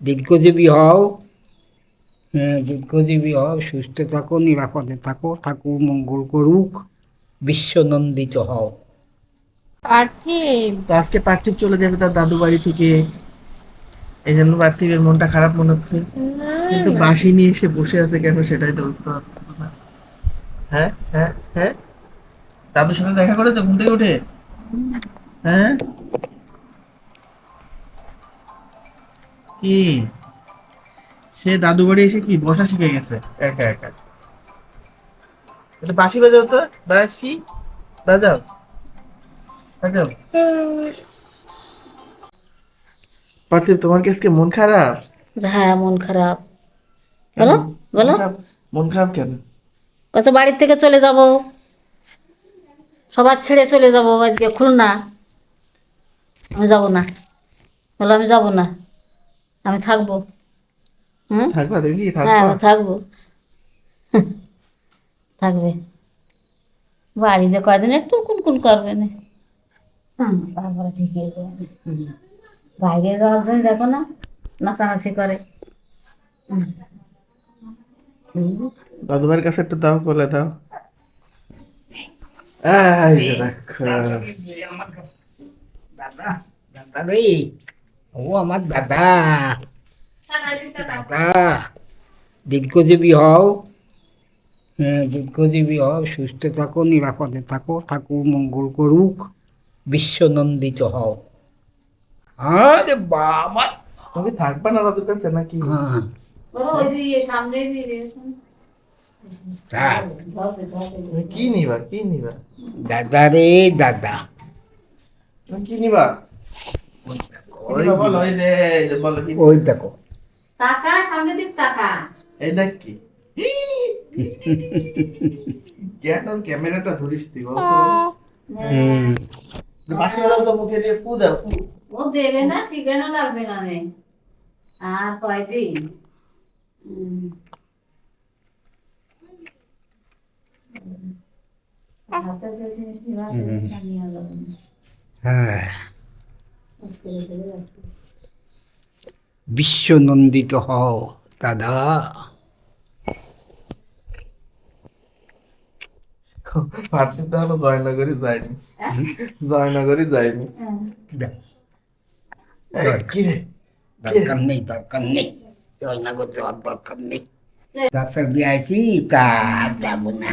দীর্ঘজীবী হও। হ্যাঁ, দীর্ঘজীবী হও, সুস্থ থাকো, নিরাপদে থাকো, ঠাকুর মঙ্গল করুক, বিশ্বনন্দিত হও। পার্থিব। তো আজকে পার্থিব চলে যাবে তার দাদু বাড়ি থেকে, এই জন্য পার্থিবের মনটা খারাপ মনে হচ্ছে। না কিন্তু না, বাঁশি নিয়ে এসে বসে আছে কেন সেটাই তো বুঝতে পারছি না। হ্যাঁ হ্যাঁ হ্যাঁ, দাদুর সাথে দেখা করেছো ঘুম থেকে উঠে? হ্যাঁ, কি সে দাদু বাড়ি এসে কি বসা শিখে গেছে একা একা? এটা বাঁশি বাজাও তো, বাঁশি বাজাও, বাজাও। পার্থিব, তোমার কি আজকে মন খারাপ? হ্যাঁ, মন খারাপ। কেন বলো, মন বলো। খারাপ? মন খারাপ কেন? কত বাড়ির থেকে চলে যাব, সবার ছেড়ে চলে যাব আজকে খুলনা। আমি যাব না, বলো আমি যাব না, আমি থাকবো। হুম। থাকবা? তুমি কি হ্যাঁ, থাকবা? আমি থাকবো। থাকবে, বাড়ি যে কয়দিন একটু কুনকুন করবে না। তারপরে ঠিক হয়ে যাবে। বাইরে যাওয়ার জন্য দেখো না, নাচানাচি করে। হুম, হুম। দাদু ভাইয়ের কাছে একটু দাও, বলে দাও। এই যে দেখো। আমার কাছে দাদা, দাদা রে, ও আমার দাদা, দাদা, দীর্ঘজীবী হও। হ্যাঁ, দীর্ঘজীবী হও, সুস্থ থাকো, নিরাপদে থাকো, ঠাকুর মঙ্গল করুক, বিশ্বনন্দিত হও। আরে বাবা! তুমি থাকবা না দাদুর কাছে নাকি? হ্যাঁ, বলো, ওই যে ইয়ে সামনে যে ইয়ে আছে না? থাক। ধরবে, ধরবে, তুমি কি নিবা, কি নিবা? দাদা রে, দাদা। তুমি কি নিবা? কি ওই নিবা বলো, যে, এই যে বলো কি ওই নিবা? দেখো। টাকা সামনের দিক টাকা। এই দেখ কি। কেন ক্যামেরাটা ধরিস তুই বল তো? হুম, বাঁশি বাজাও তো, মুখে দিয়ে ফু দাও, ফু। ও দেবে না, শিখানো লাগবে না রে। আর কয়দিন। উম, হাতে যে জিনিসটি ভাসে সেটা নিয়ে যাবে না। হ্যাঁ, মুশকিলে ফেলে রাখবে। বিশ্বনন্দিত হও দাদা। পার্থিব তো এখনো জয়নগরই যায়নি, হ্যাঁ? জয়নগরই যায়নি। হ্যাঁ। এই, দরকার কি রে, কি রে? দরকার নেই, দরকার নেই, জয়নগর যাওয়ার দরকার নেই। গাছের বিয়েছি, তা আর যাবো না,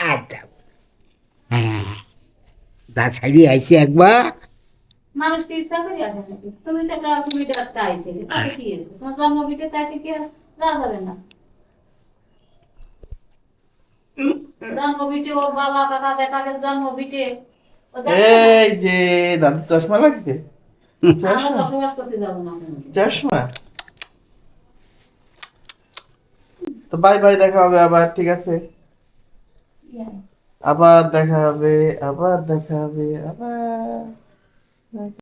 আর যাবো। হ্যাঁ, যা ছাড়িয়ে আইছি একবার। মানুষ কি ইচ্ছা করে আসে নাকি? তুমি তো একটা তুমি তো একটা আইছিলে, তাতে কি হয়েছে? তোমার জন্মভিটে চাইতে কি আর যাওয়া যাবে না? জন্মভিটে ওর বাবা কাকা জেঠাকে জন্মভিটে ও দেখবে না? এই যে দাদু চশমা লাগবে, আমরা চশমা, বসবাস করতে যাবো না কোনোদিন। চশমা। তো বাই বাই, দেখা হবে আবার, ঠিক আছে? ইয়া। আবার দেখা হবে, আবার দেখা হবে, আবার।